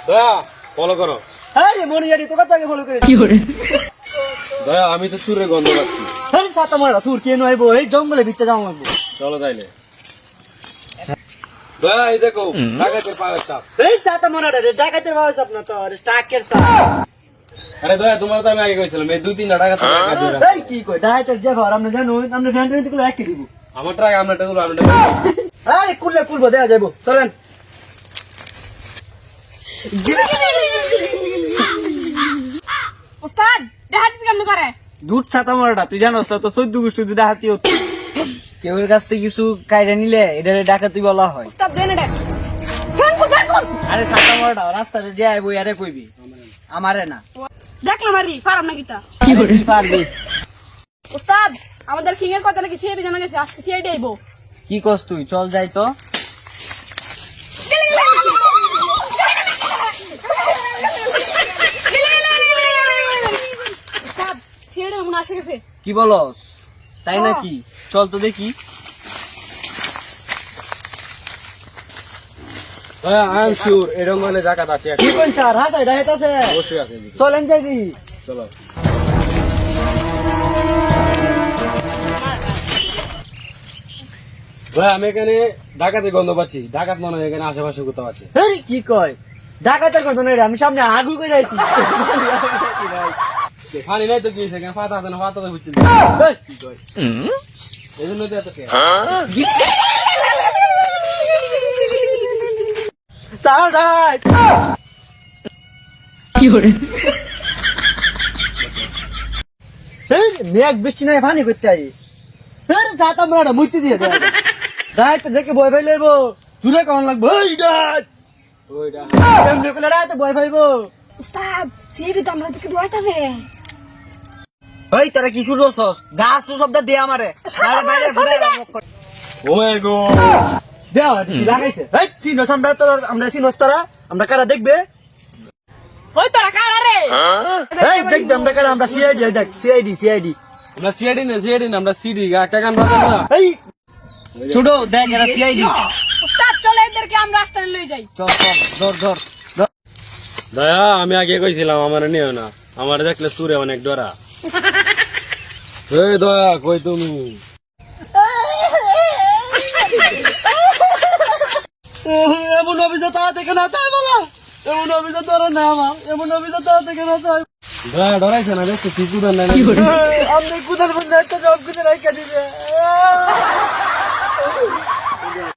দয়া ফলো করো। আরে মনে জানি তো কথা ফলো করে দয়া আমি তো চুরের গন্ধ পাচ্ছি। আরে সাতা মারা সুর কে নইবো এই জঙ্গলে ভিতরে যাও লাগবো। চলো তাইলে। দয়া এই দেখো ডাকাতের পাওয়ার চাপ। এই সাতা মারা রে ডাকাতের বাস আপনার তো স্টাকের সাথ। আরে দয়া তোমার তো আমি আগে কইছিলাম এই 2-3টা ডাকাত এই কি কই ডাকাতের যে ঘর আমরা জানো আমরা ফ্যান ট্রেন গুলো একই দিব। আমার ট্রাক আমরা টেগুলো আমরা আরে খুলবো দেয়া যাবো চলেন। ওস্তাদ ডাহাতি কেমন করে? দুধ ছাতা মারাটা তুই জানোস তো 14 গোষ্ঠী দুধ হাতি হতো কেউ কাছ থেকে কিছু কায়দা নিলে এটা ডাকাতি বলা হয়। ওস্তাদ দেন এটা ফ্যান কোন আরে ছাতা মারাটা রাস্তাতে যে আইবো আরে কইবি আমারে না দেখলাম আরি ফারাম না গীতা কি করে পারবি। ওস্তাদ আমাদের কিং এর কথা নাকি সিআইডি জানা গেছে আজকে সিআইডি আইবো। কি কস তুই চল যাই তো। ওস্তাদ সিআইডি মনে আসে গেছে। কি বলস তাই নাকি চল তো দেখি। দয়া আই এম শিওর এরকম মানে ডাকাত আছে কি কোন স্যার হ্যাঁ এটা আছে অবশ্যই আছে এদিকে। চলেন যাই দেখি। চলো দয়া আমি এখানে ডাকাতের গন্ধ পাচ্ছি। ডাকাত মনে হয় এখানে আশেপাশে কোথাও আছে। এই কি কয় ডাকাতের কথা নয় রে, আমি সামনে আগু করে যাইছি। পানি নাই তো কি হয়েছে এখানে পাতা আছে না পাতা তো বুঝছি এই, কি কয়? এই জন্য তো এত খেয়ে স্যার ডাক। এই মেঘ বৃষ্টি নাই পানি করতে আই যাতাম না মুইতে দিয়ে দেয় রাত দেখে ভয় পাই লইব জুড়ে কেমন লাগবো এই ডাক ওইটা এমনি করলে রাতে ভয় পাইব। ওস্তাদ সিআইডি তো আমরা থেকে ডরাইতাবে। ওই তারা কি শুরু হচ্ছস যা আসছো শব্দ দে আমারে নাহলে বাইরে ঘুরে ও মাই গড দেওয়া লাগাইছে এই চিনস আমরা চিনস তারা আমরা কারা দেখবে ওই তোরা কারা রে? এই দেখবে আমরা কারা আমরা সিআইডি দেখ সিআইডি আমরা সিআইডি না আমরা সিডি একটা গান বাজান না। এই ছোড়ো দেখ এরা সিআইডি ওস্তাদ চলে এদেরকে আমরা রাস্তায় লই যাই। চল চল ধর দয়া আমি আগে কইছিলাম আমার নিও না আমার দেখলে সুরে অনেক ডরা। এই দয়া কই তুমি এমন অভিযোগ তারা থেকে না তাই বলা এমন অভিযোগ তোর না আমার এমন অভিযোগ তারা থেকে না তাই দয়া ডরাইছে না দেখছো কি কুদার নাই আমি কুদার বন্ধু একটা জব করে রাখা দিবে